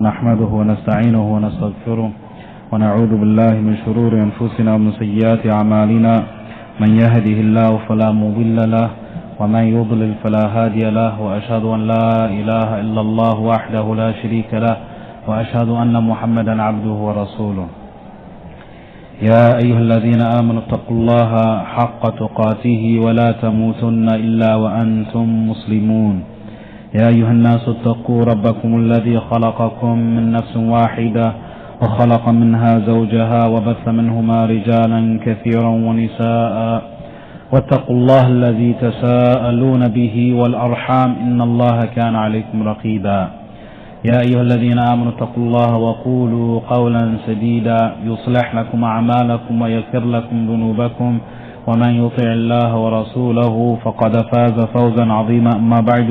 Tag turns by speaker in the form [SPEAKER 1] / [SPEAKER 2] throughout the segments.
[SPEAKER 1] نحمده ونستعينه ونستغفره ونعوذ بالله من شرور أنفسنا ومن سيئات أعمالنا. من يهده الله فلا مضل له ومن يضلل فلا هادي له، وأشهد أن لا إله إلا الله وحده لا شريك له، وأشهد أن محمدا عبده ورسوله. يا أيها الذين آمنوا اتقوا الله حق تقاته ولا تموتن إلا وأنتم مسلمون. يا أيها الناس اتقوا ربكم الذي خلقكم من نفس واحدة وخلق منها زوجها وبث منهما رجالا كثيرا ونساء، واتقوا الله الذي تساءلون به والأرحام إن الله كان عليكم رقيبا. يا أيها الذين آمنوا اتقوا الله وقولوا قولا سديدا يصلح لكم أعمالكم ويغفر لكم ذنوبكم، ومن يطع الله ورسوله فقد فاز فوزا عظيما. أما بعد،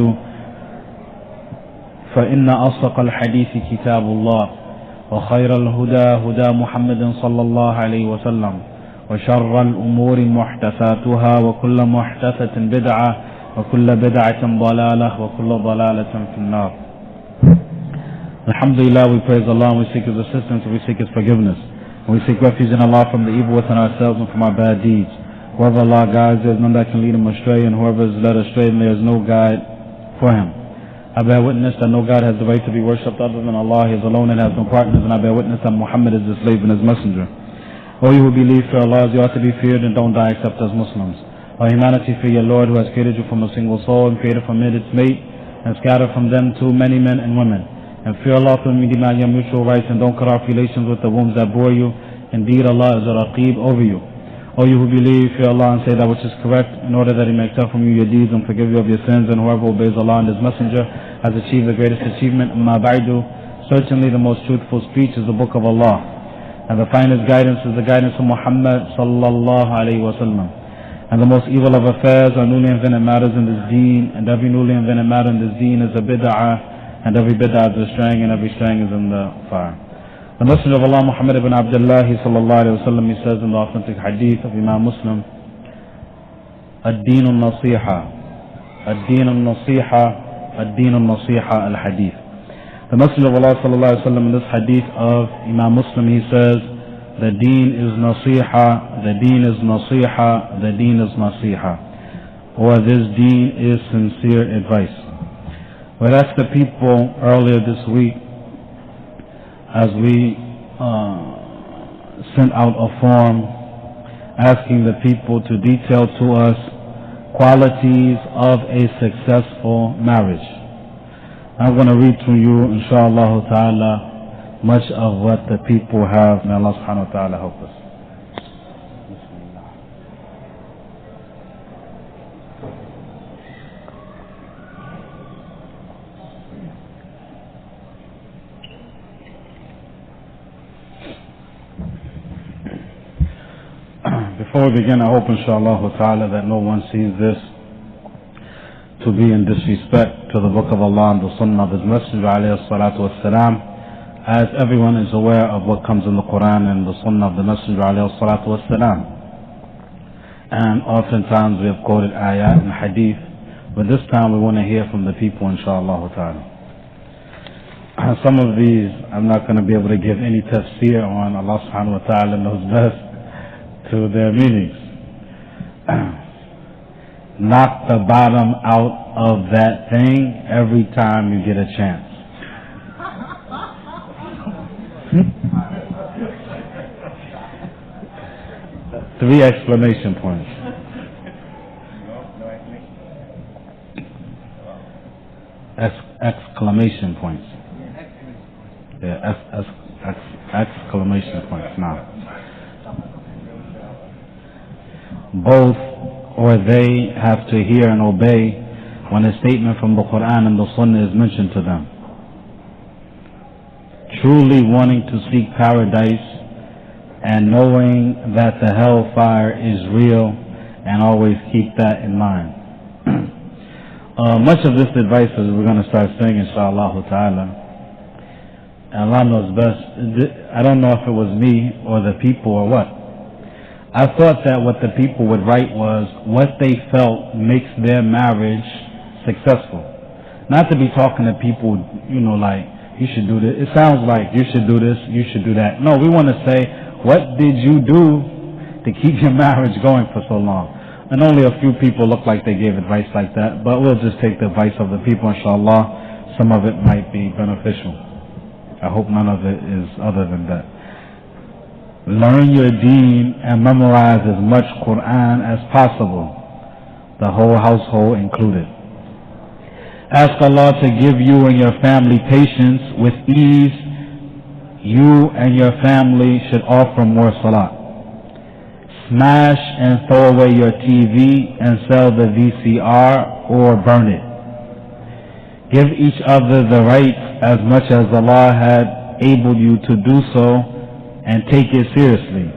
[SPEAKER 1] فإن أصدق الحديث كتاب الله، وخير الهدى هدى محمد صلى الله عليه وسلم، وشر الأمور محدثاتها، وكل محدثة بدعة، وكل بدعة ضلالة، وكل ضلالة في النار. Alhamdulillah, we praise Allah and we seek His assistance and we seek His forgiveness. And we seek refuge in Allah from the evil within ourselves and from our bad deeds. Whoever Allah guides, there is none that can lead him astray, and whoever is led astray, there is no guide for him. I bear witness that no God has the right to be worshipped other than Allah. He is alone and has no partners, and I bear witness that Muhammad is His slave and His messenger. O you who believe, fear Allah as you ought to be feared, and don't die except as Muslims. O humanity, fear your Lord who has created you from a single soul and created from it its mate, and scattered from them too many men and women. And fear Allah from demand your mutual rights, and don't cut off relations with the wombs that bore you. Indeed, Allah is a Raqib over you. O you who believe, fear Allah and say that which is correct, in order that He may accept from you your deeds and forgive you of your sins. And whoever obeys Allah and His messenger has achieved the greatest achievement. Amma ba'du, certainly the most truthful speech is the book of Allah, and the finest guidance is the guidance of Muhammad sallallahu alayhi wa sallam. And the most evil of affairs are newly invented matters in this deen, and every newly invented matter in this deen is a bid'ah, and every bid'ah is a straying, and every straying is in the fire. The Messenger of Allah Muhammad ibn Abdullah sallallahu alayhi wa sallam, he says in the authentic hadith of Imam Muslim, Ad-Deen al-Nasiha, Ad-Deen al-Nasiha, Ad-Deen al-Nasiha al-Hadith. The Messenger of Allah sallallahu alayhi wa sallam in this hadith of Imam Muslim, he says, the deen is nasiha, the deen is nasiha, the deen is nasiha. Or this deen is sincere advice. We asked the people earlier this week, as we sent out a form asking the people to detail to us qualities of a successful marriage. I'm going to read to you, inshallah ta'ala, much of what the people have. May Allah subhanahu wa ta'ala help us. Before we begin, I hope inshallah ta'ala that no one sees this to be in disrespect to the book of Allah and the sunnah of His Messenger alayhi salatu wassalam, as everyone is aware of what comes in the Qur'an and the sunnah of the Messenger alayhi salatu wassalam. And oftentimes we have quoted ayat and hadith, but this time we want to hear from the people inshallah ta'ala. Some of these I'm not going to be able to give any tafsir on. Allah subhanahu wa ta'ala knows best to their meanings. Knock the bottom out of that thing every time you get a chance. Three exclamation points. Exclamation points. Yeah, exclamation points. Now, both or they have to hear and obey when a statement from the Qur'an and the Sunnah is mentioned to them. Truly wanting to seek paradise and knowing that the hellfire is real, and always keep that in mind. Much of this advice is we're going to start saying inshallah ta'ala. Allah knows best. I don't know if it was me or the people or what. I thought that what the people would write was what they felt makes their marriage successful. Not to be talking to people, like, you should do this. It sounds like you should do this, you should do that. No, we want to say, what did you do to keep your marriage going for so long? And only a few people look like they gave advice like that, but we'll just take the advice of the people, inshallah. Some of it might be beneficial. I hope none of it is other than that. Learn your deen and memorize as much Qur'an as possible, the whole household included. Ask Allah to give you and your family patience with ease. You and your family should offer more salat. Smash and throw away your TV and sell the VCR or burn it. Give each other the rights as much as Allah had able you to do so, and take it seriously.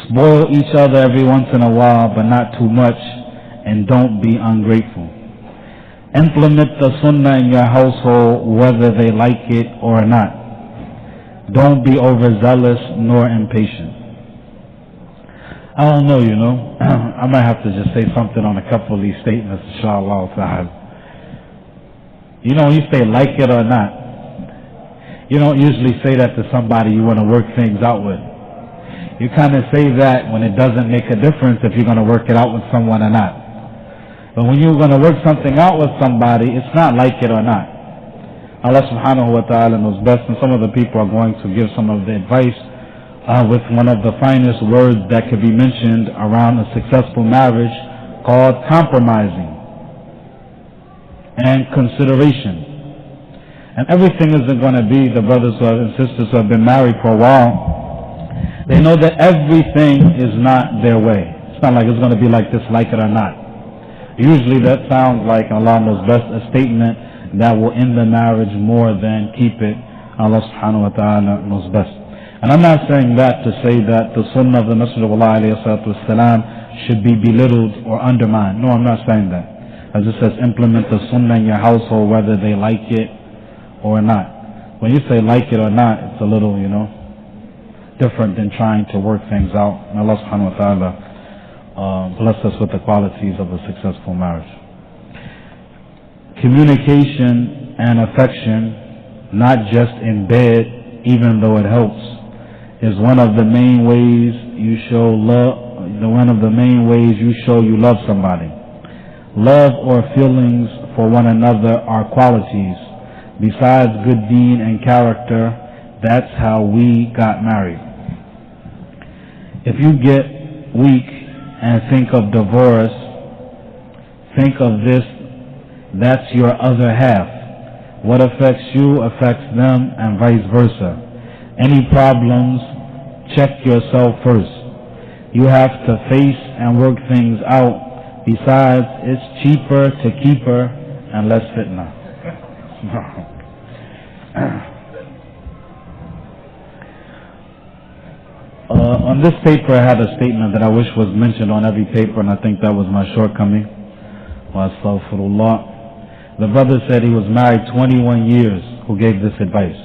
[SPEAKER 1] Spoil each other every once in a while, but not too much, and don't be ungrateful. Implement the sunnah in your household whether they like it or not. Don't be overzealous nor impatient. I don't know, I might have to just say something on a couple of these statements, inshallah ta'ala. When you say like it or not, you don't usually say that to somebody you want to work things out with. You kind of say that when it doesn't make a difference if you're going to work it out with someone or not. But when you're going to work something out with somebody, it's not like it or not. Allah subhanahu wa ta'ala knows best, and some of the people are going to give some of the advice with one of the finest words that could be mentioned around a successful marriage, called compromising and consideration. And everything isn't going to be, the brothers and sisters who have been married for a while, they know that everything is not their way. It's not like it's going to be like this, like it or not. Usually that sounds like, Allah knows best, a statement that will end the marriage more than keep it. Allah subhanahu wa ta'ala knows best. And I'm not saying that to say that the sunnah of the Messenger of Allah alayhi salatu wasalam should be belittled or undermined. No, I'm not saying that. As it says, implement the sunnah in your household whether they like it or not. When you say like it or not, it's a little, different than trying to work things out. And Allah subhanahu wa ta'ala bless us with the qualities of a successful marriage. Communication and affection, not just in bed, even though it helps, is one of the main ways you show love. One of the main ways you show you love somebody. Love or feelings for one another are qualities. Besides good deen and character, that's how we got married. If you get weak and think of divorce, think of this, that's your other half. What affects you affects them, and vice versa. Any problems, check yourself first. You have to face and work things out. Besides, it's cheaper to keep her and less fitna. On this paper I had a statement that I wish was mentioned on every paper, and I think that was my shortcoming. Wa astaghfirullah. The brother said he was married 21 years who gave this advice.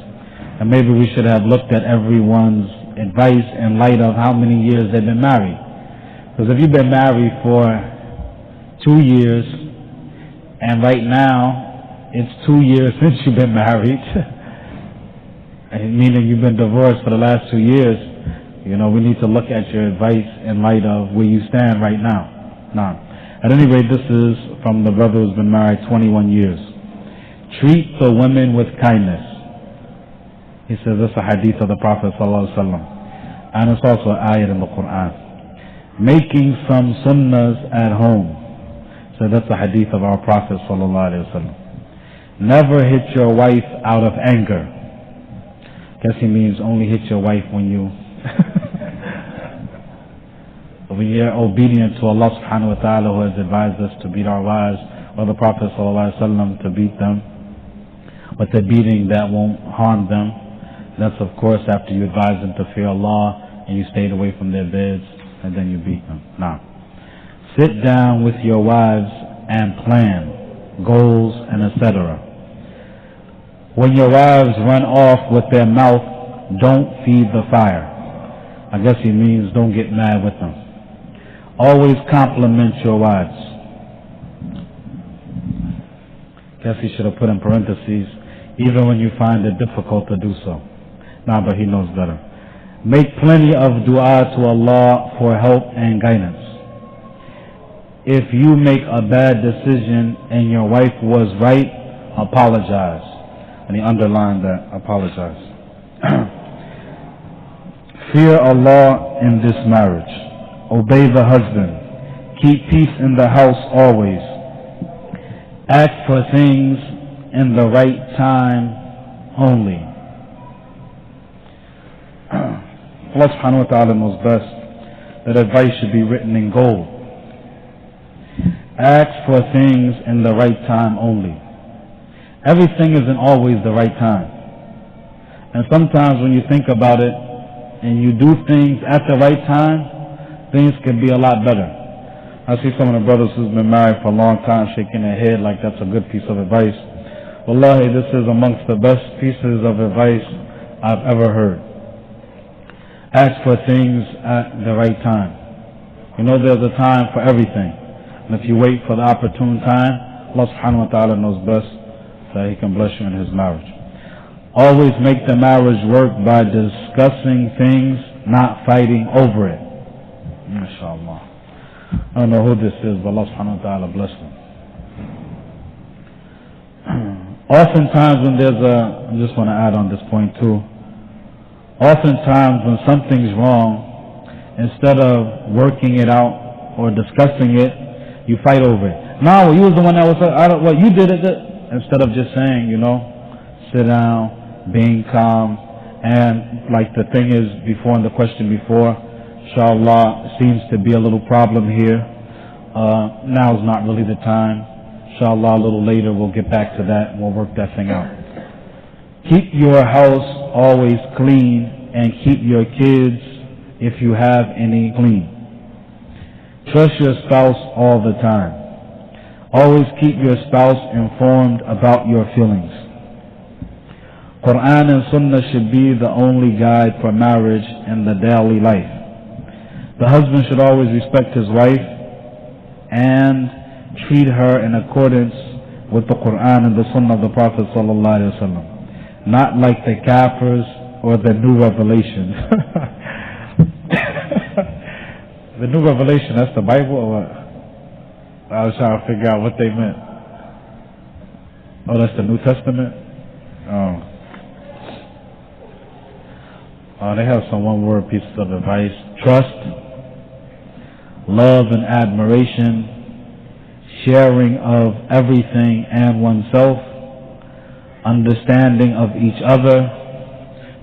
[SPEAKER 1] And maybe we should have looked at everyone's advice in light of how many years they've been married. Because if you've been married for 2 years, and right now it's 2 years since you've been married, meaning you've been divorced for the last 2 years, we need to look at your advice in light of where you stand right now. At any rate, this is from the brother who's been married 21 years. Treat the women with kindness. He says this is a hadith of the Prophet ﷺ, and it's also an ayat in the Qur'an. Making some sunnahs at home. So that's a hadith of our Prophet ﷺ. Never hit your wife out of anger. Guess he means only hit your wife when you're obedient to Allah subhanahu wa ta'ala, who has advised us to beat our wives, or the Prophet ﷺ to beat them with a beating that won't harm them. That's of course after you advise them to fear Allah and you stayed away from their beds, and then you beat them. Now, sit down with your wives and plan goals and etc. When your wives run off with their mouth, don't feed the fire. I guess he means don't get mad with them. Always compliment your wives. Guess he should have put in parentheses, even when you find it difficult to do so. Nah, but He knows better. Make plenty of dua to Allah for help and guidance. If you make a bad decision and your wife was right, apologize. And he underlined that, apologize. Fear Allah in this marriage. Obey the husband. Keep peace in the house always. Ask for things in the right time only. Allah subhanahu wa ta'ala knows best that advice should be written in gold. Ask for things in the right time only. Everything isn't always the right time. And sometimes when you think about it and you do things at the right time, things can be a lot better. I see some of the brothers who's been married for a long time shaking their head like that's a good piece of advice. Wallahi, this is amongst the best pieces of advice I've ever heard. Ask for things at the right time. You know there's a time for everything. And if you wait for the opportune time, Allah subhanahu wa ta'ala knows best that He can bless you in His marriage. Always make the marriage work by discussing things, not fighting over it. MashaAllah. I don't know who this is, but Allah subhanahu wa ta'ala bless them. Oftentimes when I just want to add on this point too. Oftentimes when something's wrong, instead of working it out or discussing it, you fight over it. No, you was the one that was, you did it. Instead of just saying, sit down, being calm, and like the thing is before in the question before, inshallah, seems to be a little problem here. Now is not really the time. Inshallah, a little later we'll get back to that and we'll work that thing out. Keep your house always clean and keep your kids, if you have any, clean. Trust your spouse all the time. Always keep your spouse informed about your feelings. Qur'an and Sunnah should be the only guide for marriage in the daily life. The husband should always respect his wife and treat her in accordance with the Qur'an and the Sunnah of the Prophet ﷺ, not like the Kafirs or the New Revelation. The New Revelation, that's the Bible or what? I was trying to figure out what they meant. Oh, that's the New Testament? Oh, they have some one-word pieces of advice. Trust, love and admiration, sharing of everything and oneself, understanding of each other,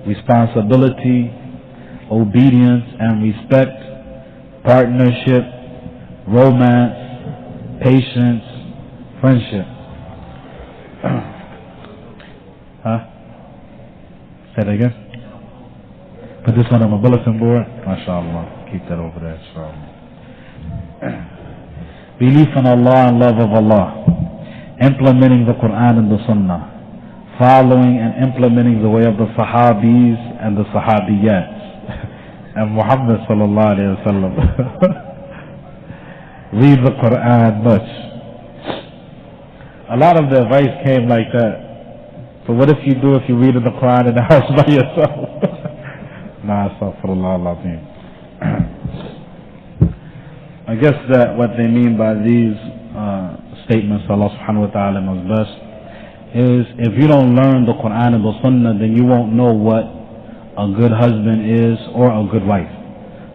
[SPEAKER 1] responsibility, obedience and respect, partnership, romance, patience, friendship. Say that again? Put this one on my bulletin board. MashaAllah. Keep that over there. Belief in Allah and love of Allah. Implementing the Qur'an and the Sunnah. Following and implementing the way of the Sahabis and the Sahabiyats. And Muhammad sallallahu alayhi wa sallam. Read the Qur'an much. A lot of the advice came like that. But what if you read in the Qur'an in the house by yourself? Nah, astaghfirullah al-azim. I guess that what they mean by these statements, Allah subhanahu wa ta'ala knows best, is if you don't learn the Qur'an and the Sunnah, then you won't know what a good husband is or a good wife.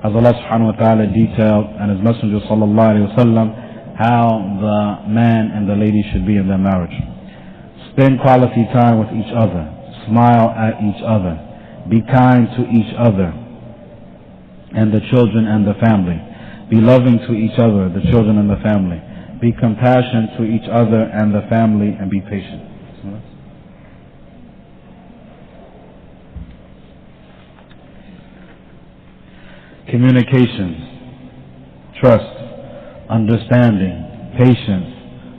[SPEAKER 1] As Allah subhanahu wa ta'ala detailed and His Messenger sallallahu alayhi wa sallam how the man and the lady should be in their marriage. Spend quality time with each other. Smile at each other. Be kind to each other and the children and the family. Be loving to each other, the children and the family. Be compassionate to each other and the family, and be patient. Communication, trust, understanding, patience,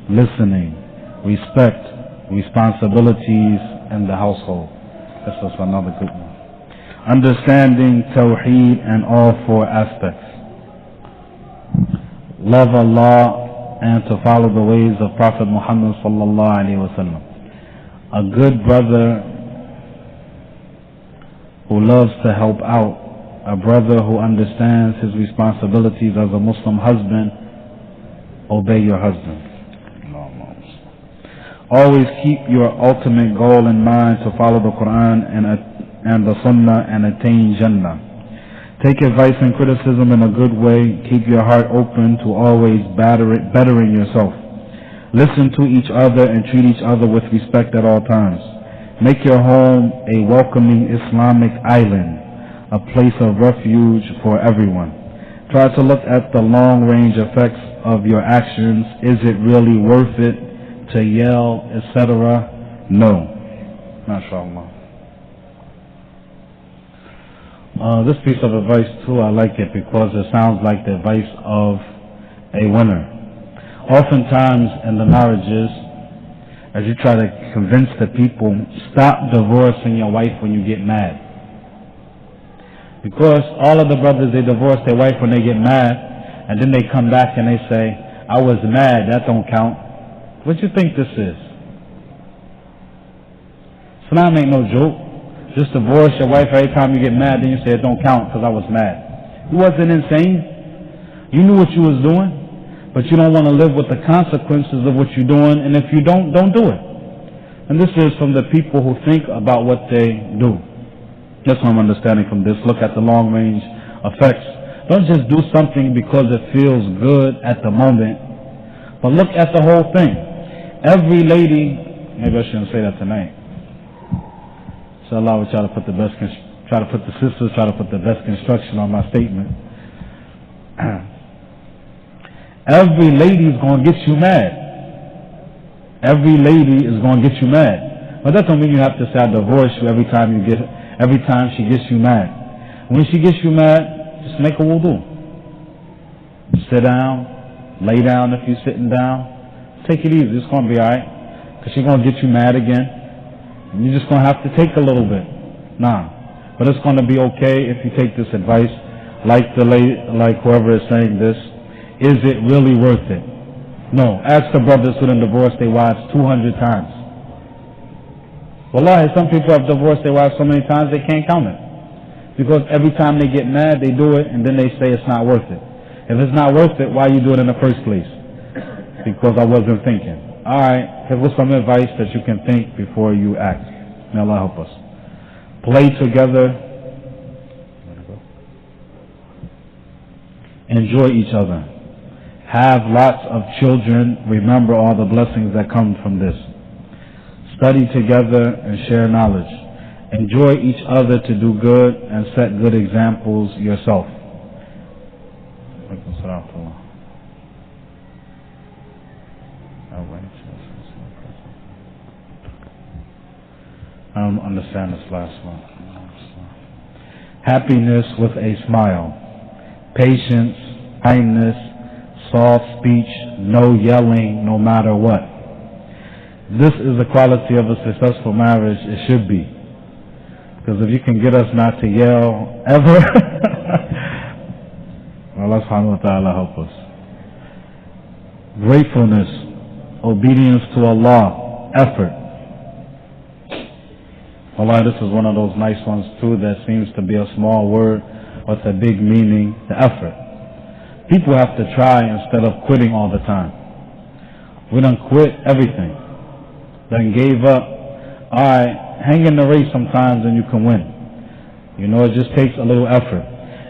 [SPEAKER 1] listening, respect, responsibilities in the household. This is another good one. Understanding Tawheed and all four aspects. Love Allah and to follow the ways of Prophet Muhammad sallallahu alaihi wasallam. A good brother who loves to help out, a brother who understands his responsibilities as a Muslim husband, obey your husband. Always keep your ultimate goal in mind to follow the Qur'an and the Sunnah and attain Jannah. Take advice and criticism in a good way. Keep your heart open to always bettering yourself. Listen to each other and treat each other with respect at all times. Make your home a welcoming Islamic island, a place of refuge for everyone. Try to look at the long-range effects of your actions. Is it really worth it to yell, etc.? No. MashaAllah. This piece of advice too, I like it because it sounds like the advice of a winner. Oftentimes in the marriages, as you try to convince the people, stop divorcing your wife when you get mad. Because all of the brothers, they divorce their wife when they get mad, and then they come back and they say, I was mad, that don't count. What you think this is? Islam ain't no joke. Just divorce your wife every time you get mad, then you say it don't count because I was mad. You wasn't insane. You knew what you was doing. But you don't want to live with the consequences of what you're doing, and if you don't do it. And this is from the people who think about what they do. That's what I'm understanding from this. Look at the long-range effects. Don't just do something because it feels good at the moment, but look at the whole thing. Every lady, maybe I shouldn't say that tonight. So Allah will try to put the best construction on my statement. Every lady is going to get you mad. Every lady is going to get you mad. But that don't mean you have to say I divorce you every time she gets you mad. When she gets you mad, just make a wudu. Sit down, lay down if you're sitting down. Take it easy, it's going to be alright. Because she's going to get you mad again. And you're just going to have to take a little bit. Nah. But it's going to be okay if you take this advice, like whoever is saying this. Is it really worth it? No. Ask the brothers who done divorced their wives 200 times. Wallahi, some people have divorced their wives so many times they can't count it. Because every time they get mad, they do it, and then they say it's not worth it. If it's not worth it, why you do it in the first place? Because I wasn't thinking. Alright, here was some advice that you can think before you act. May Allah help us. Play together. Enjoy each other. Have lots of children. Remember all the blessings that come from this. Study together and share knowledge. Enjoy each other to do good and set good examples yourself. I don't understand this last one. Happiness with a smile. Patience, kindness, soft speech, no yelling, no matter what. This is the quality of a successful marriage. It should be. Because if you can get us not to yell ever, Allah subhanahu wa ta'ala help us. Gratefulness, obedience to Allah, effort. Allah, this is one of those nice ones too that seems to be a small word with a big meaning, the effort. People have to try instead of quitting all the time. We done quit everything. Done gave up. Alright, hang in the race sometimes and you can win. You know, it just takes a little effort.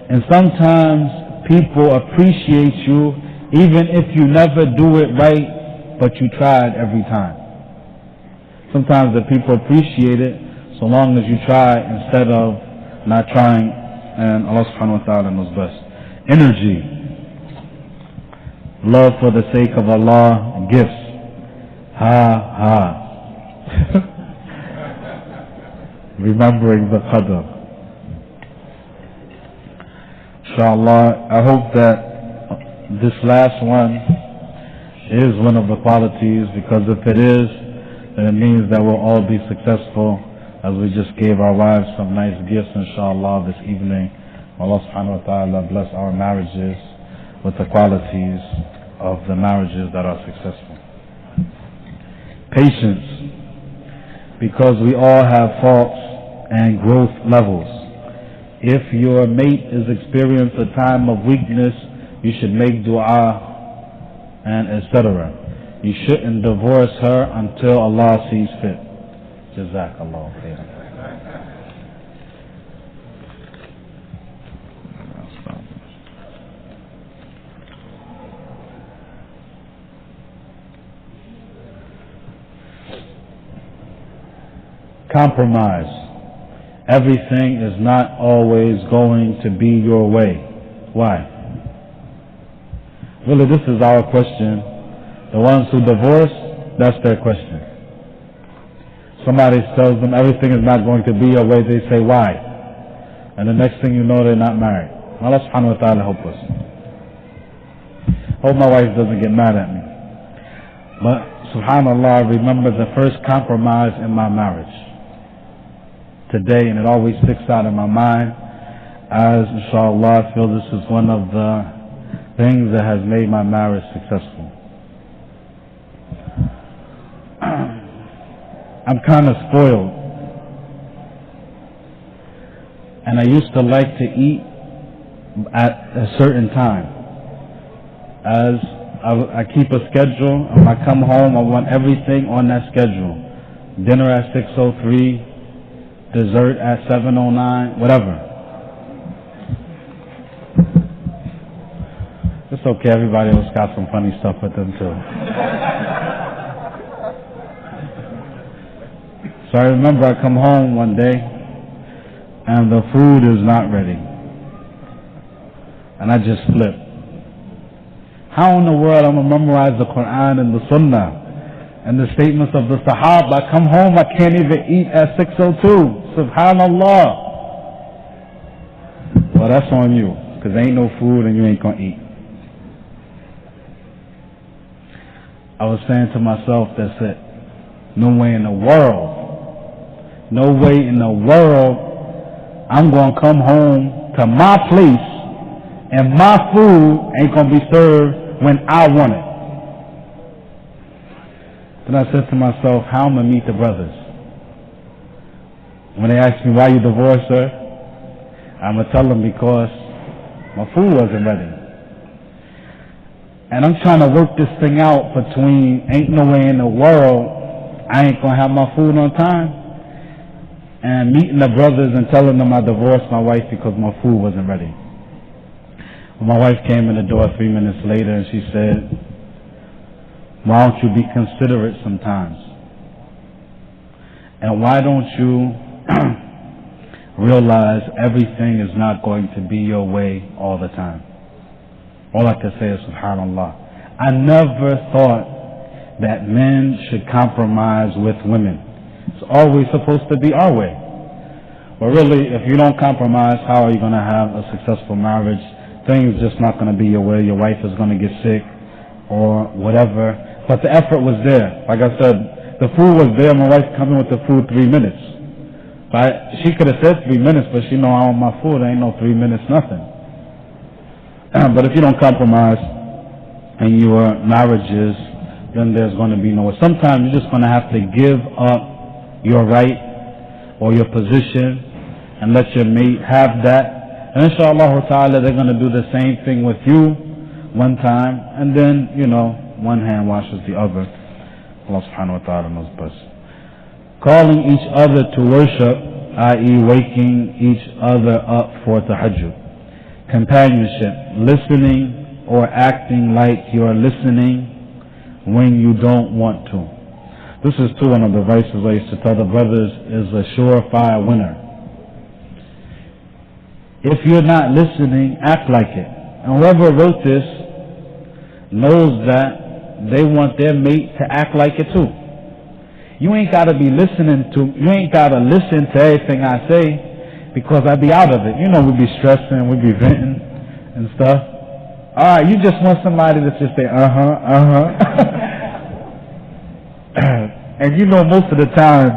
[SPEAKER 1] And sometimes people appreciate you even if you never do it right, but you tried every time. Sometimes the people appreciate it so long as you try instead of not trying, and Allah subhanahu wa ta'ala knows best. Energy. Love for the sake of Allah. Gifts. Remembering the qadr. Inshallah, I hope that this last one is one of the qualities, because if it is, then it means that we'll all be successful, as we just gave our wives some nice gifts, inshallah, this evening. Allah subhanahu wa ta'ala bless our marriages with the qualities of the marriages that are successful. Patience. because we all have faults and growth levels. If your mate is experiencing a time of weakness, you should make dua and etc. You shouldn't divorce her until Allah sees fit. Jazakallah khairan. Compromise. Everything is not always going to be your way. Why? Really, this is our question. The ones who divorce, that's their question. Somebody tells them everything is not going to be your way, they say, why? And the next thing you know, they're not married. Allah subhanahu wa ta'ala help us. Hope my wife doesn't get mad at me. But subhanallah, I remember the first compromise in my marriage today, and it always sticks out in my mind, as inshallah I feel this is one of the things that has made my marriage successful. I'm kind of spoiled, and I used to like to eat at a certain time. As I keep a schedule, and when I come home I want everything on that schedule. Dinner at 6:03, dessert at 7:09, whatever. It's okay, everybody else got some funny stuff with them too. So I remember I come home one day and the food is not ready. And I just flipped. How in the world I'm going to memorize the Qur'an and the Sunnah and the statements of the Sahaba? I come home, I can't even eat at 6:02. Subhanallah. Well, that's on you, because there ain't no food and you ain't going to eat. I was saying to myself, that's it. No way in the world I'm going to come home to my place and my food ain't going to be served when I want it. Then I said to myself, how am I going to meet the brothers? When they ask me why you divorced her, I'm going to tell them because my food wasn't ready. And I'm trying to work this thing out between ain't no way in the world I ain't going to have my food on time, and meeting the brothers and telling them I divorced my wife because my food wasn't ready. When my wife came in the door 3 minutes later and she said, why don't you be considerate sometimes? And why don't you realize everything is not going to be your way all the time? All I can say is subhanallah. I never thought that men should compromise with women. It's always supposed to be our way. But really, if you don't compromise, how are you going to have a successful marriage? Things just not going to be your way. Your wife is going to get sick or whatever. But the effort was there. Like I said, the food was there. My wife coming with the food 3 minutes. But she could have said 3 minutes, but she know I want my food. There ain't no 3 minutes, nothing. But if you don't compromise in your marriages, then there's going to be no way. Sometimes you're just going to have to give up your right or your position and let your mate have that. And inshallah ta'ala, they're going to do the same thing with you one time, and then, one hand washes the other. Allah subhanahu wa ta'ala knows best. Calling each other to worship, i.e. waking each other up for tahajjud. Companionship, listening or acting like you're listening when you don't want to. This is too one of the verses I used to tell the brothers is a surefire winner. If you're not listening, act like it. And whoever wrote this knows that they want their mate to act like it too. You ain't got to listen to everything I say, because I'd be out of it. We be stressing, we be venting and stuff. Alright, you just want somebody to just say, and most of the time,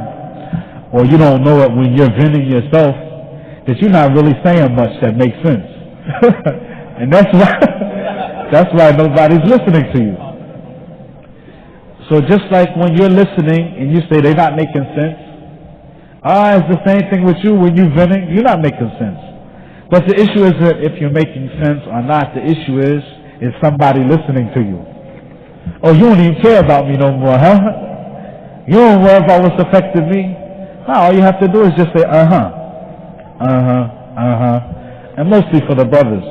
[SPEAKER 1] or you don't know it when you're venting yourself, that you're not really saying much that makes sense. And that's why nobody's listening to you. So just like when you're listening and you say they're not making sense, It's the same thing with you when you venting. You're not making sense. But the issue isn't if you're making sense or not. The issue is somebody listening to you. Oh, you don't even care about me no more, huh? You don't worry about what's affecting me. No, all you have to do is just say, and mostly for the brothers,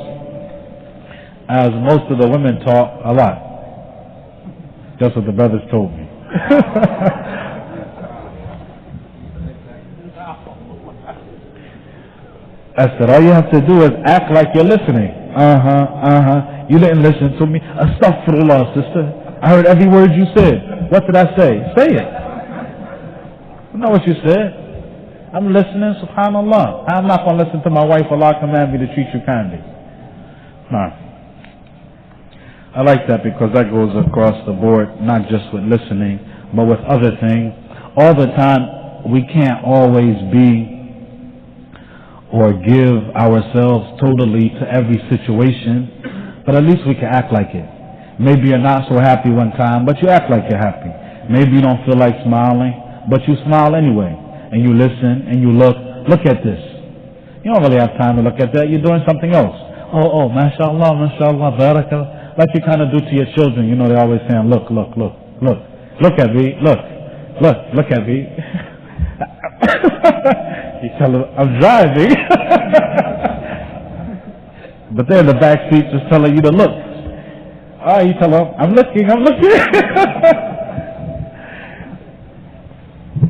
[SPEAKER 1] as most of the women talk a lot. That's what the brothers told me. I said, all you have to do is act like you're listening. You didn't listen to me. Astaghfirullah, sister. I heard every word you said. What did I say? Say it. I know what you said. I'm listening, subhanallah. I'm not going to listen to my wife. Allah command me to treat you kindly. No. I like that because that goes across the board, not just with listening, but with other things. All the time, we can't always be or give ourselves totally to every situation, but at least we can act like it. Maybe you're not so happy one time, but you act like you're happy. Maybe you don't feel like smiling, but you smile anyway. And you listen and you look at this. You don't really have time to look at that. You're doing something else. Oh, mashallah, barakallah. Like you kind of do to your children. You know, they're always saying, look at me, look at me. You tell them, I'm driving. But they're in the back seat just telling you to look. You tell them, I'm looking.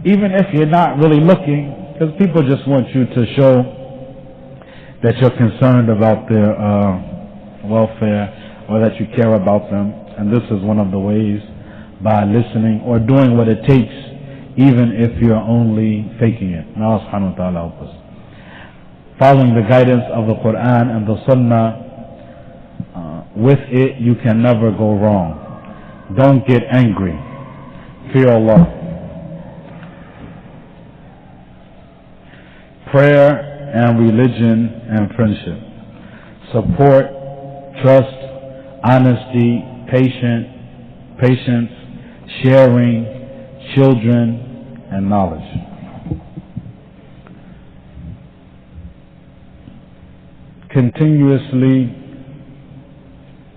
[SPEAKER 1] Even if you're not really looking, because people just want you to show that you're concerned about their welfare or that you care about them. And this is one of the ways, by listening or doing what it takes, even if you're only faking it. May Allah subhanahu wa ta'ala help us. Following the guidance of the Qur'an and the Sunnah, with it you can never go wrong. Don't get angry. Fear Allah. Prayer and religion and friendship. Support, trust, honesty, patience, sharing, children, and knowledge. Continuously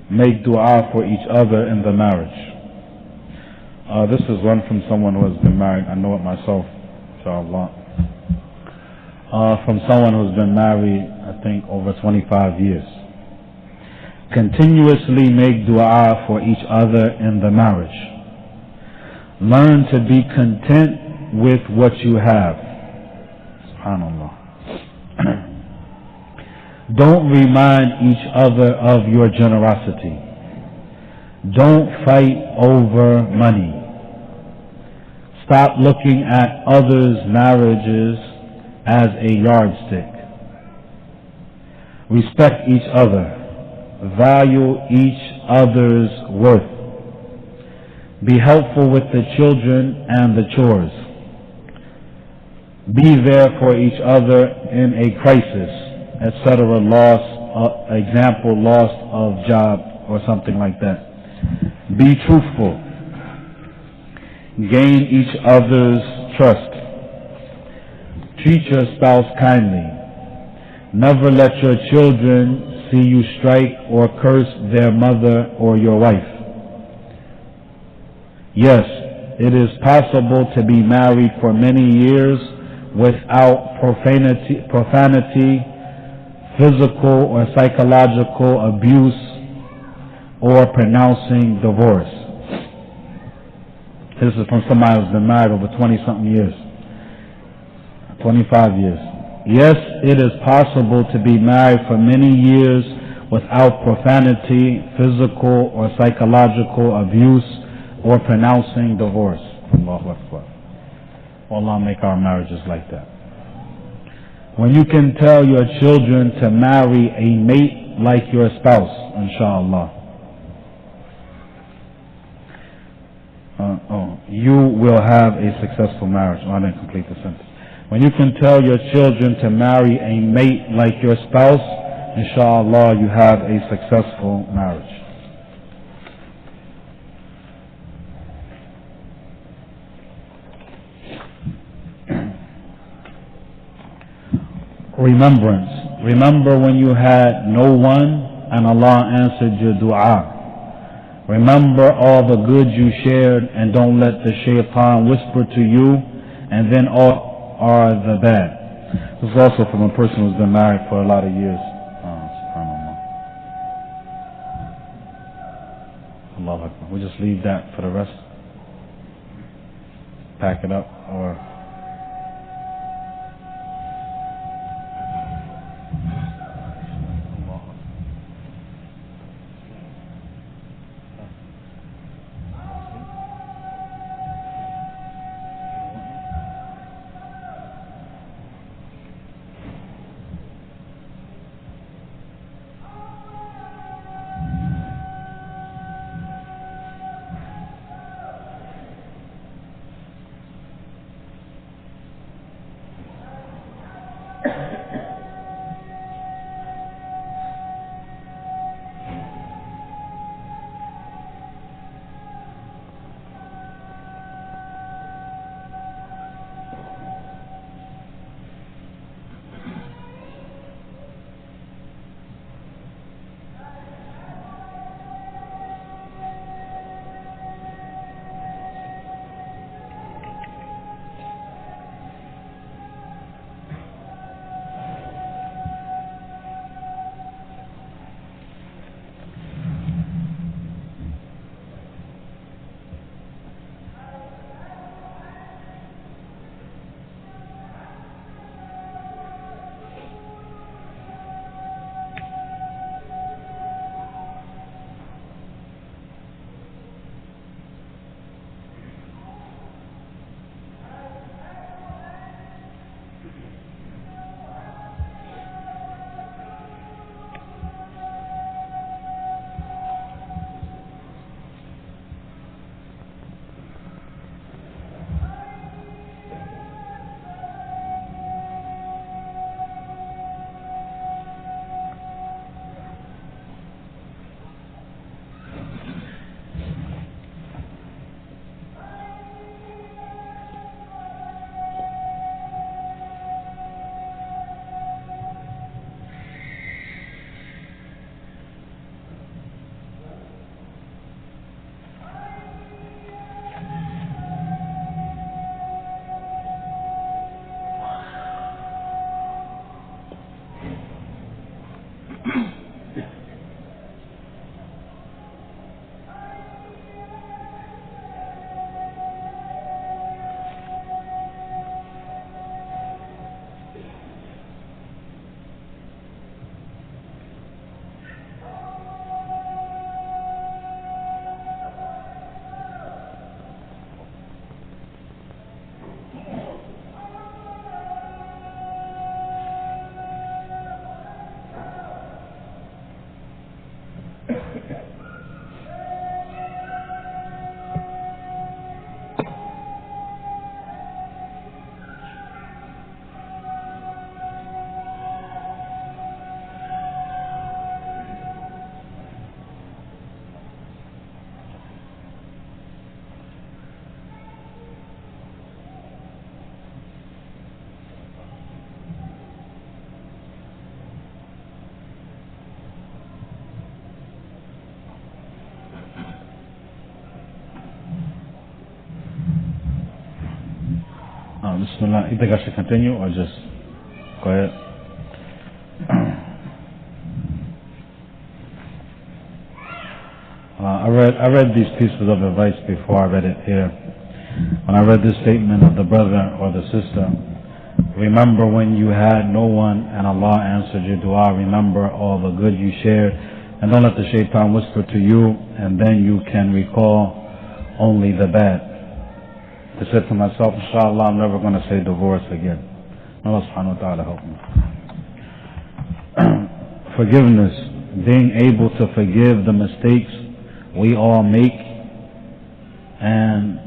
[SPEAKER 1] make dua for each other in the marriage. This is one from someone who has been married. I know it myself, inshallah. From someone who's been married, I think, over 25 years. Continuously make dua for each other in the marriage. Learn to be content with what you have. SubhanAllah. Don't remind each other of your generosity. Don't fight over money. Stop looking at others' marriages as a yardstick. Respect each other. Value each other's worth. Be helpful with the children and the chores. Be there for each other in a crisis, etc. Example, loss of job or something like that. Be truthful. Gain each other's trust. Treat your spouse kindly. Never let your children see you strike or curse their mother or your wife. Yes, it is possible to be married for many years without profanity, physical or psychological abuse, or pronouncing divorce. This is from somebody who's been married over 20-something years. 25 years. Yes, it is possible to be married for many years without profanity, physical or psychological abuse, or pronouncing divorce. Allahu Akbar. Allah make our marriages like that. When you can tell your children to marry a mate like your spouse, inshallah, you will have a successful marriage. I didn't complete the sentence. When you can tell your children to marry a mate like your spouse, inshallah, you have a successful marriage. remembrance. Remember when you had no one and Allah answered your dua. Remember all the good you shared and don't let the shaitan whisper to you and then all are the bad. This is also from a person who's been married for a lot of years. Allahu Akbar. We just leave that for the rest. Pack it up or... Bismillah. You think I should continue or just go ahead? I read these pieces of advice before I read it here. When I read this statement of the brother or the sister, remember when you had no one and Allah answered your dua. Remember all the good you shared and don't let the shaitan whisper to you and then you can recall only the bad. I said to myself, inshallah, I'm never going to say divorce again. Allah subhanahu wa ta'ala help me. Forgiveness, being able to forgive the mistakes we all make, and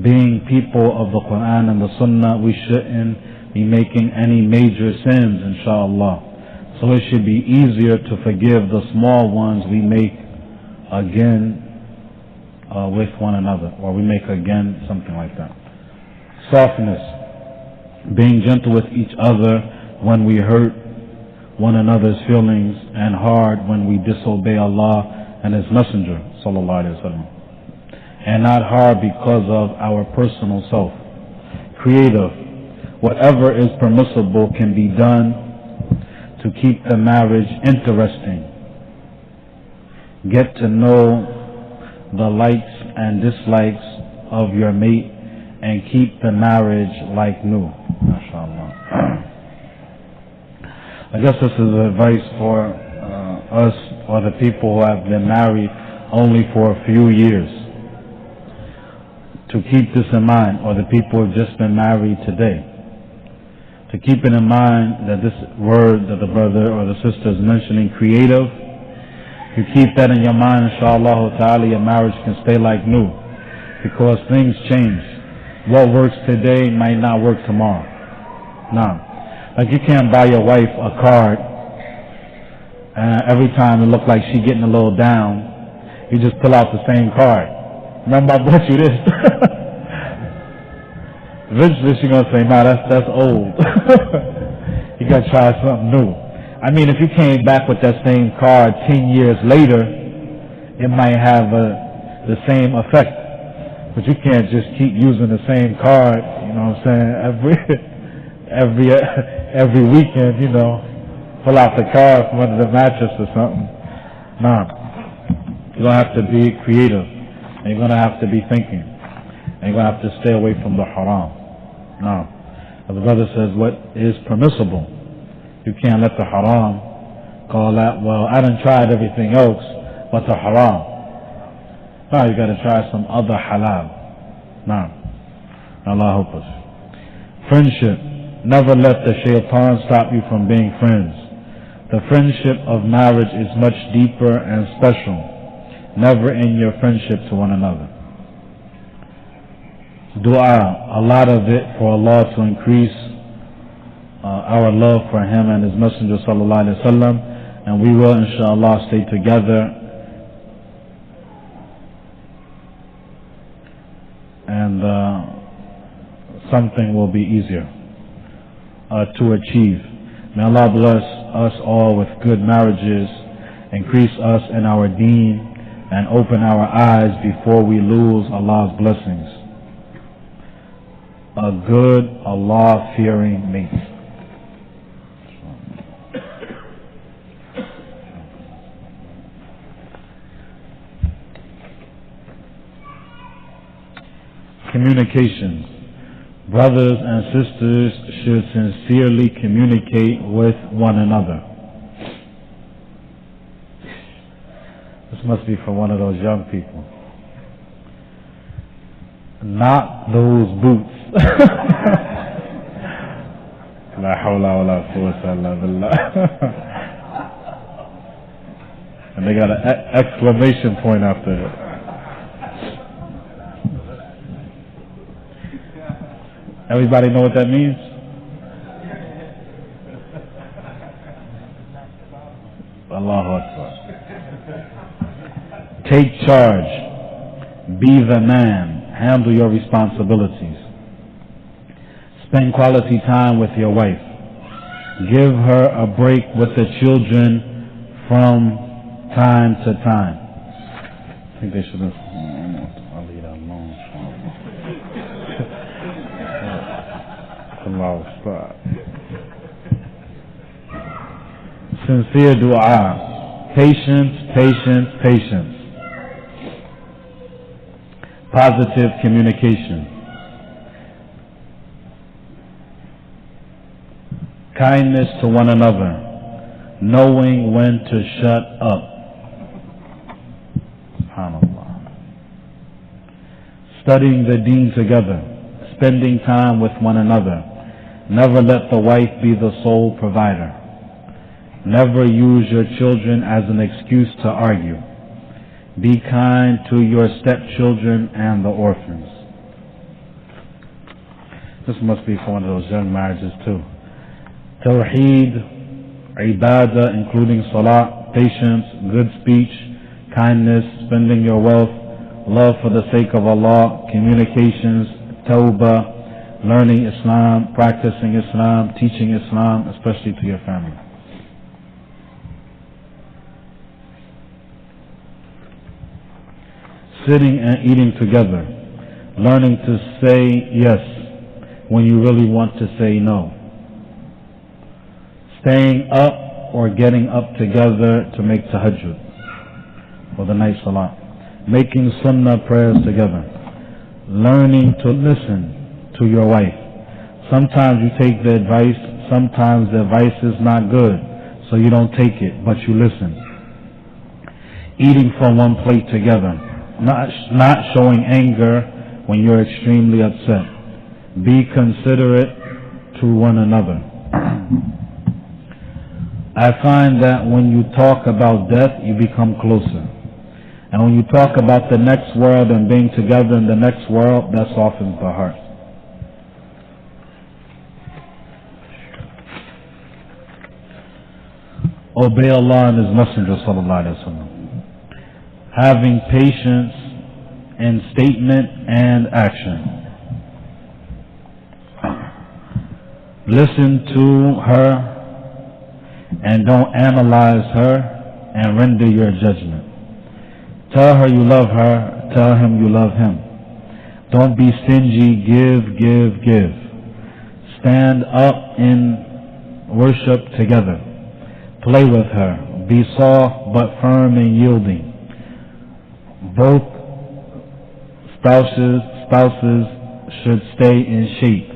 [SPEAKER 1] being people of the Qur'an and the Sunnah, we shouldn't be making any major sins, inshallah. So it should be easier to forgive the small ones we make again with one another, or we make again, something like that. Softness, being gentle with each other when we hurt one another's feelings, and hard when we disobey Allah and His Messenger sallallahu alaihi wasallam, and not hard because of our personal self. Creative. Whatever is permissible can be done to keep the marriage interesting. Get to know the likes and dislikes of your mate and keep the marriage like new. MashaAllah. I guess this is advice for us or the people who have been married only for a few years, to keep this in mind, or the people who have just been married today, to keep it in mind that this word that the brother or the sister is mentioning, creative, you keep that in your mind, inshallah ta'ala, your marriage can stay like new, because things change. What works today might not work tomorrow. Now, like you can't buy your wife a card and every time it looks like she getting a little down, you just pull out the same card. Remember I bought you this? Eventually she's going to say, nah, that's old. You got to try something new. I mean, if you came back with that same card 10 years later, it might have the same effect. But you can't just keep using the same card, you know what I'm saying, every weekend, you know, pull out the card from under the mattress or something. Nah. You're going to have to be creative. And you're going to have to be thinking. And you're going to have to stay away from the haram. Now, the brother says, what is permissible? You can't let the haram call that, well, I done tried everything else, but the haram. No, you got to try some other halal. Now, Allah help us. Friendship. Never let the shaitan stop you from being friends. The friendship of marriage is much deeper and special. Never end your friendship to one another. Dua, a lot of it for Allah to increase our love for Him and His Messenger sallallahu alaihi wasallam, and we will inshallah stay together, and something will be easier to achieve. May Allah bless us all with good marriages, increase us in our deen, and open our eyes before we lose Allah's blessings. A good Allah-fearing mate. Communication. Brothers and sisters should sincerely communicate with one another. This must be for one of those young people. Not those boots. La hawla wa la quwwata illa billah. And they got an exclamation point after it. Everybody know what that means? Allahu Akbar. Take charge. Be the man. Handle your responsibilities. Spend quality time with your wife. Give her a break with the children from time to time. I think they should have. I'll leave that alone. Sincere dua. Patience, patience, patience. Positive communication. Kindness to one another. Knowing when to shut up. SubhanAllah. Studying the deen together. Spending time with one another. Never let the wife be the sole provider. Never use your children as an excuse to argue. Be kind to your stepchildren and the orphans. This must be for one of those young marriages too. Tawheed, ibadah, including salah, patience, good speech, kindness, spending your wealth, love for the sake of Allah, communications, tawbah, learning Islam, practicing Islam, teaching Islam, especially to your family. Sitting and eating together, learning to say yes when you really want to say no. Staying up or getting up together to make tahajjud for the night salat. Making sunnah prayers together. Learning to listen to your wife. Sometimes you take the advice, sometimes the advice is not good, so you don't take it, but you listen. Eating from one plate together. Not showing anger when you're extremely upset. Be considerate to one another. I find that when you talk about death, you become closer. And when you talk about the next world and being together in the next world, that softens the heart. Obey Allah and His Messenger sallallahu alaihi wasallam. Having patience in statement and action. Listen to her and don't analyze her and render your judgment. Tell her you love her, tell him you love him. Don't be stingy, give. Stand up in worship together. Play with her. Be soft but firm and yielding. Both spouses should stay in shape.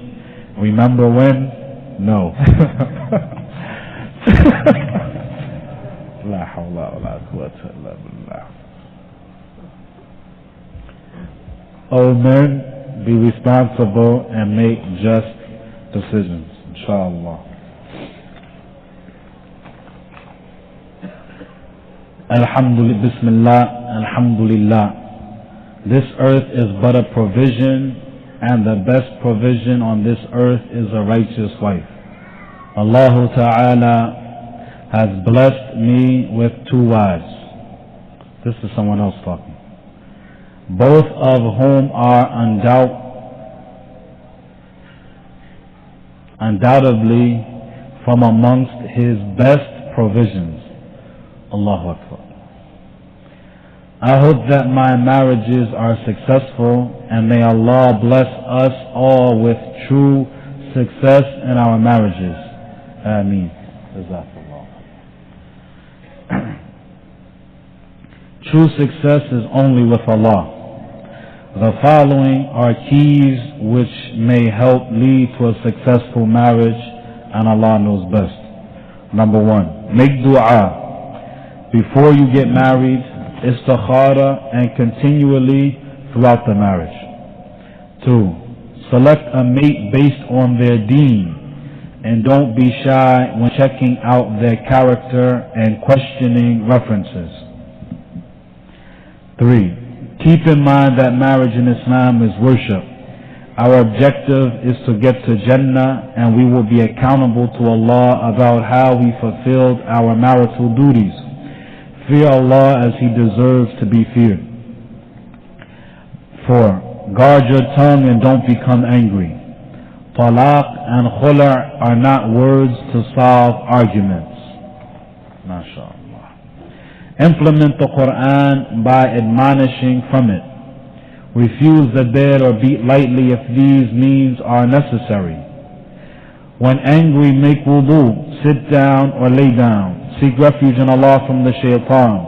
[SPEAKER 1] Remember when? No. La hawla wa la quwwata illa billah. O men, be responsible and make just decisions, inshallah. Alhamdulillah, Bismillah, Alhamdulillah. This earth is but a provision, and the best provision on this earth is a righteous wife. Allah Ta'ala has blessed me with 2 wives. This is someone else talking. Both of whom are undoubtedly from amongst His best provisions. Allahu Akbar. I hope that my marriages are successful, and may Allah bless us all with true success in our marriages. Ameen. Jazakallah. True success is only with Allah. The following are keys which may help lead to a successful marriage, and Allah knows best. Number 1, make dua. Before you get married, istikhara, and continually throughout the marriage. 2, select a mate based on their deen, and don't be shy when checking out their character and questioning references. 3, keep in mind that marriage in Islam is worship. Our objective is to get to Jannah, and we will be accountable to Allah about how we fulfilled our marital duties. Fear Allah as He deserves to be feared. 4, guard your tongue and don't become angry. Talaq and khula' are not words to solve arguments. MashaAllah. Implement the Qur'an by admonishing from it. Refuse the bed or beat lightly if these means are necessary. When angry, make wudu, sit down or lay down. Seek refuge in Allah from the shaitan.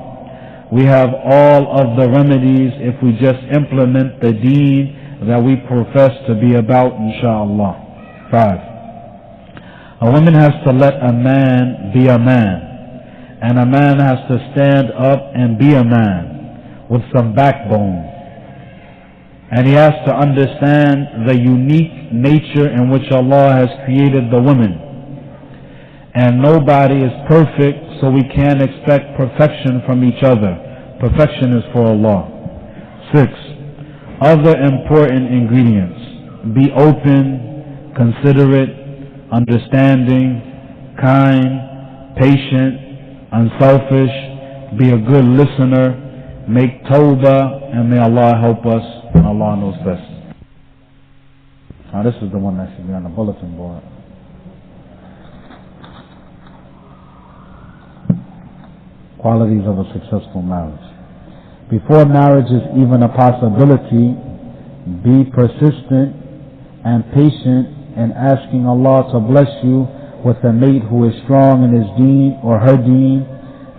[SPEAKER 1] We have all of the remedies if we just implement the deen that we profess to be about, inshaAllah. 5, a woman has to let a man be a man, and a man has to stand up and be a man with some backbone. And he has to understand the unique nature in which Allah has created the woman. And nobody is perfect, so we can't expect perfection from each other. Perfection is for Allah. 6, other important ingredients. Be open, considerate, understanding, kind, patient, unselfish, be a good listener, make tawbah, and may Allah help us, and Allah knows best. Now this is the one that should be on the bulletin board. Qualities of a successful marriage. Before marriage is even a possibility, be persistent and patient in asking Allah to bless you with a mate who is strong in his deen or her deen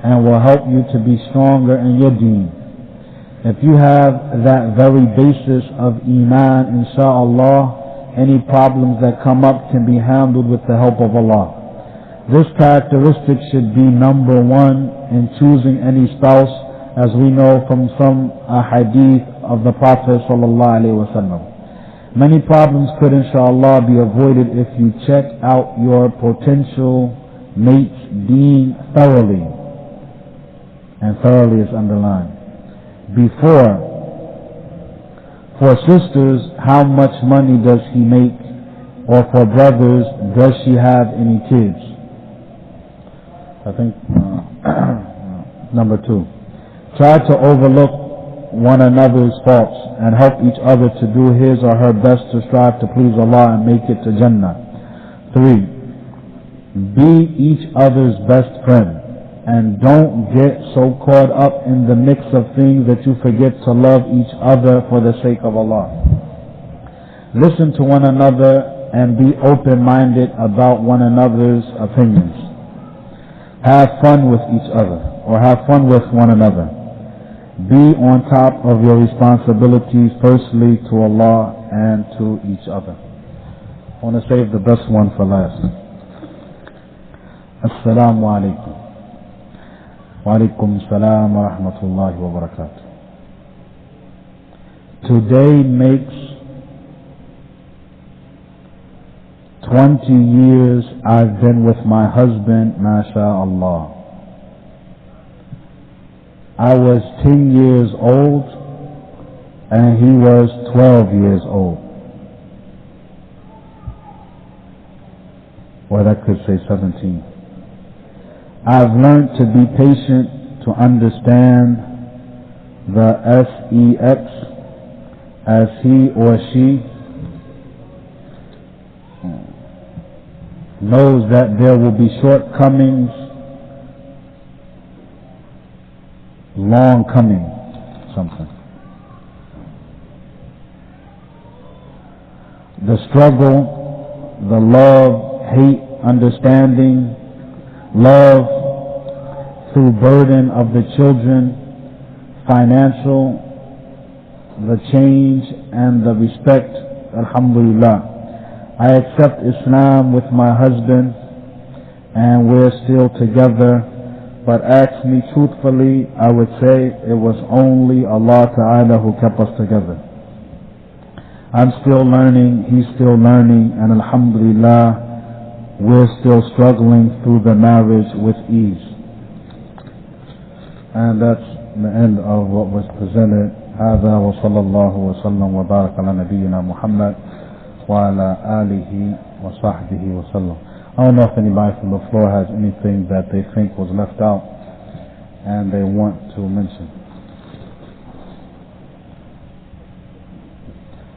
[SPEAKER 1] and will help you to be stronger in your deen. If you have that very basis of Iman, inshaAllah, any problems that come up can be handled with the help of Allah. This characteristic should be number one in choosing any spouse, as we know from some hadith of the Prophet ﷺ. Many problems could inshallah be avoided if you check out your potential mate's deen thoroughly. And thoroughly is underlined. Before, for sisters, how much money does he make? Or for brothers, does she have any kids? I think number 2. Try to overlook one another's faults and help each other to do his or her best to strive to please Allah and make it to Jannah. 3. Be each other's best friend and don't get so caught up in the mix of things that you forget to love each other for the sake of Allah. Listen to one another and be open-minded about one another's opinions. Have fun with each other, or have fun with one another. Be on top of your responsibilities, firstly to Allah and to each other. I want to save the best one for last. Assalamu alaikum. Wa alaikum assalam wa rahmatullahi wa barakatuh. Today makes 20 years I've been with my husband, mashallah. I was 10 years old and he was 12 years old. Or that could say 17. I've learned to be patient, to understand the sex as he or she knows that there will be shortcomings long coming, something. The struggle, the love, hate, understanding, love through burden of the children, financial, the change and the respect, alhamdulillah. I accept Islam with my husband and we're still together. But ask me truthfully, I would say it was only Allah Ta'ala who kept us together. I'm still learning, he's still learning, and alhamdulillah, we're still struggling through the marriage with ease. And that's the end of what was presented. هذا وصلى الله وسلم وبارك على نبينا محمد وعلى آله وصحبه وسلم. I don't know if anybody from the floor has anything that they think was left out and they want to mention.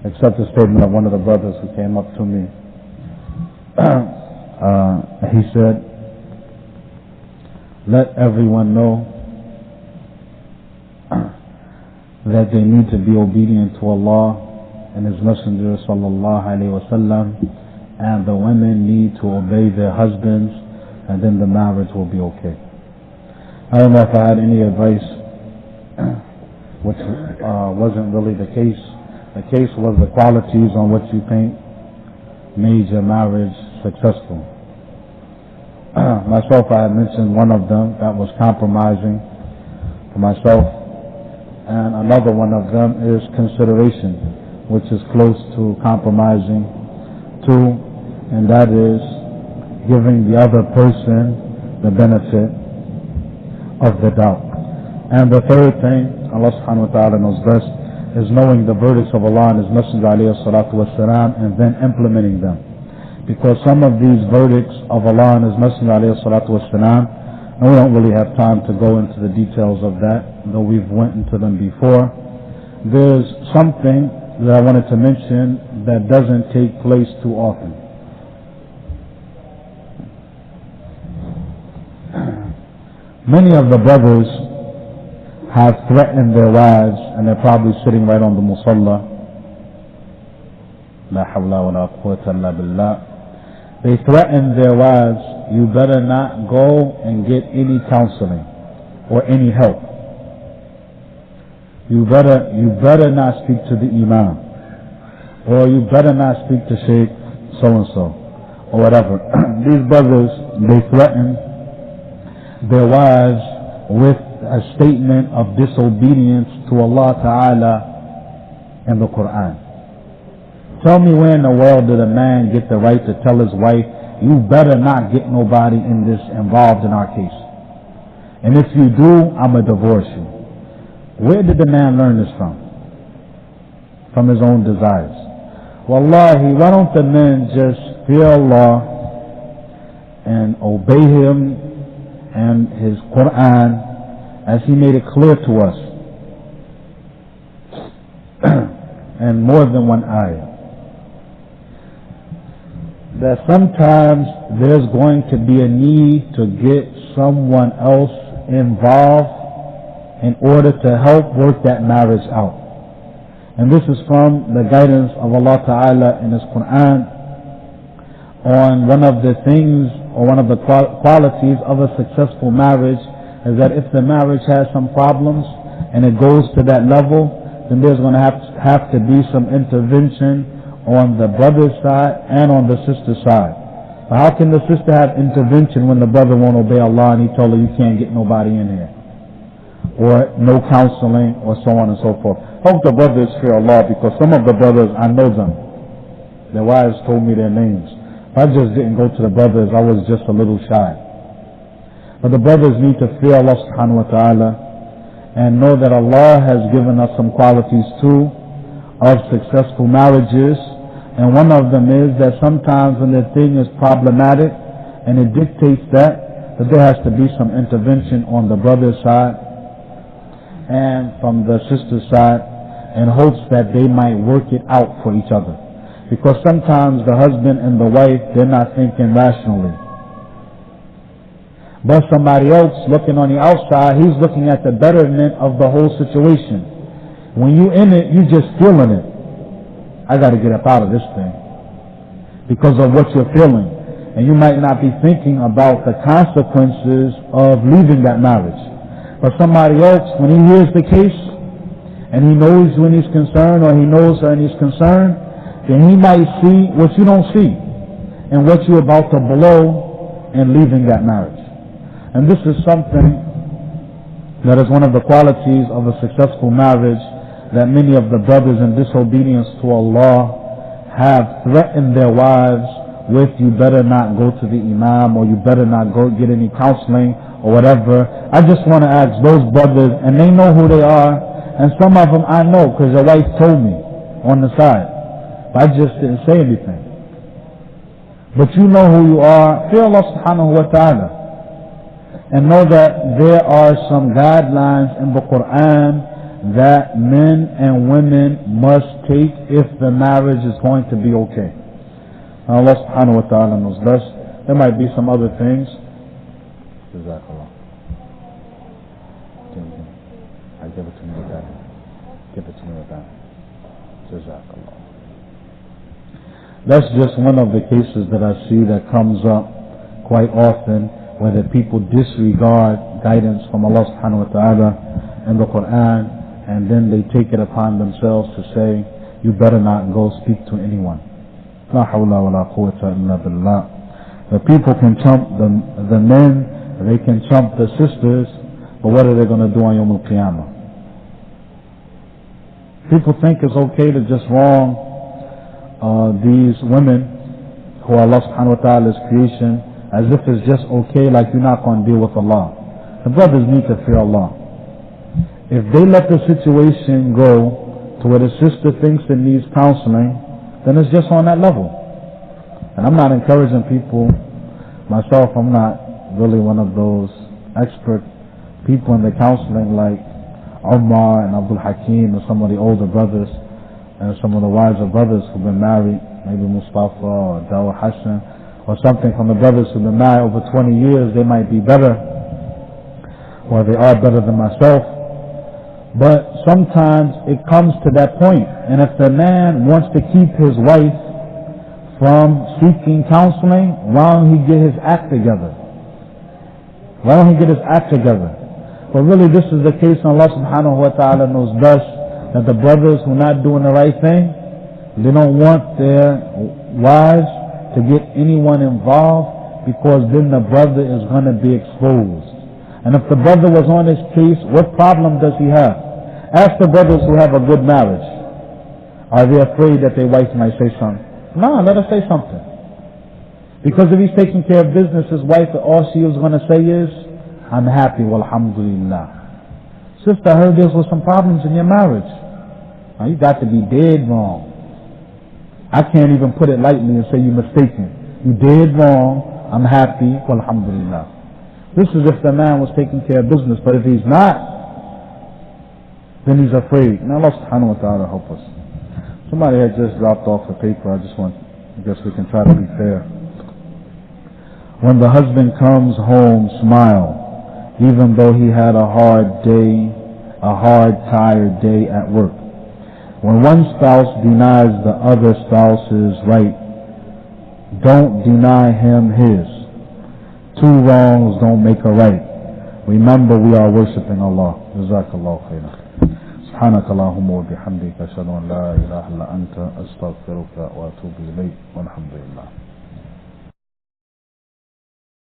[SPEAKER 1] Except the statement of one of the brothers who came up to me. He said, let everyone know that they need to be obedient to Allah and His Messenger sallallahu alaihi wasallam, and the women need to obey their husbands, and then the marriage will be okay. I don't know if I had any advice, which wasn't really the case. The case was the qualities on what you think made your marriage successful. Myself, I had mentioned one of them, that was compromising for myself, and another one of them is consideration, which is close to compromising too, and that is giving the other person the benefit of the doubt. And the third thing, Allah subhanahu wa ta'ala knows best, is knowing the verdicts of Allah and His Messenger alayhi salatu wasalam, and then implementing them. Because some of these verdicts of Allah and His Messenger alayhi salatu wasalam, and we don't really have time to go into the details of that, though we've went into them before. There's something that I wanted to mention that doesn't take place too often. Many of the brothers have threatened their wives, and they're probably sitting right on the musalla. La hawla wa la quwwata illa billah. They threaten their wives, you better not go and get any counseling or any help. You better not speak to the imam, or you better not speak to Sheikh so-and-so, or whatever. These brothers, they threaten their wives with a statement of disobedience to Allah Ta'ala in the Qur'an. Tell me where in the world did a man get the right to tell his wife, you better not get nobody in this involved in our case. And if you do, I'm going to divorce you. Where did the man learn this from? From his own desires. Wallahi, why don't the men just fear Allah and obey Him and His Qur'an as He made it clear to us? And more than one ayah. That sometimes there's going to be a need to get someone else involved in order to help work that marriage out. And this is from the guidance of Allah Ta'ala in His Qur'an on one of the things or one of the qualities of a successful marriage is that if the marriage has some problems and it goes to that level, then there's going to have to be some intervention on the brother's side and on the sister's side. But how can the sister have intervention when the brother won't obey Allah and he told her you can't get nobody in here? Or no counseling or so on and so forth. Hope the brothers fear Allah, because some of the brothers, I know them. Their wives told me their names. I just didn't go to the brothers, I was just a little shy. But the brothers need to fear Allah subhanahu wa ta'ala and know that Allah has given us some qualities too of successful marriages, and one of them is that sometimes when the thing is problematic and it dictates that there has to be some intervention on the brother's side and from the sister's side in hopes that they might work it out for each other. Because sometimes the husband and the wife, they're not thinking rationally. But somebody else looking on the outside, he's looking at the betterment of the whole situation. When you in it, you just feeling it. I got to get up out of this thing because of what you're feeling. And you might not be thinking about the consequences of leaving that marriage. But somebody else, when he hears the case, and he knows when he's concerned, or he knows when he's concerned, then he might see what you don't see, and what you're about to blow in leaving that marriage. And this is something that is one of the qualities of a successful marriage, that many of the brothers in disobedience to Allah have threatened their wives with, you better not go to the imam, or you better not go get any counseling or whatever. I just want to ask those brothers, and they know who they are, and some of them I know because their wife told me on the side, but I just didn't say anything. But you know who you are. Fear Allah subhanahu wa ta'ala, and know that there are some guidelines in the Qur'an that men and women must take if the marriage is going to be okay. Allah subhanahu wa ta'ala knows best. There might be some other things. Jazakallah. I give it to me with that. Give it to me with that. Jazakallah. That's just one of the cases that I see that comes up quite often, where the people disregard guidance from Allah subhanahu wa ta'ala in the Qur'an, and then they take it upon themselves to say, you better not go speak to anyone. La hawla wa la quwwata illa billah. The people can trump the men, they can trump the sisters, but what are they going to do on Yawm al-Qiyamah? People think it's okay to just wrong these women who are Allah subhanahu wa ta'ala's creation, as if it's just okay, like you're not going to deal with Allah. The brothers need to fear Allah. If they let the situation go to where the sister thinks it needs counseling, then it's just on that level. And I'm not encouraging people, myself, I'm not really one of those expert people in the counseling like Omar and Abdul Hakim and some of the older brothers. And some of the wives of brothers who've been married, maybe Mustafa or Dawah Hassan, or something from the brothers who've been married over 20 years, they might be better, or they are better than myself. But sometimes it comes to that point, and if the man wants to keep his wife from seeking counseling, why don't he get his act together? Why don't he get his act together? But really this is the case, and Allah subhanahu wa ta'ala knows best, that the brothers who are not doing the right thing, they don't want their wives to get anyone involved, because then the brother is going to be exposed. And if the brother was on his case, what problem does he have? Ask the brothers who have a good marriage. Are they afraid that their wife might say something? No, let her say something. Because if he's taking care of business, his wife, all she was going to say is, I'm happy, walhamdulillah. Sister, I heard there was some problems in your marriage. Now you got to be dead wrong. I can't even put it lightly and say you're mistaken. You dead wrong, I'm happy, walhamdulillah. This is if the man was taking care of business, but if he's not, then he's afraid. Now Allah subhanahu wa ta'ala help us. Somebody had just dropped off a paper. I guess we can try to be fair. When the husband comes home, smile, even though he had a hard, tired day at work. When one spouse denies the other spouse's right, don't deny him his. Two wrongs don't make a right. Remember, we are worshipping Allah. Jazakallahu khairan. سبحانك اللهم وبحمدك أشهد أن لا إله إلا أنت أستغفرك وأتوب إليك والحمد لله.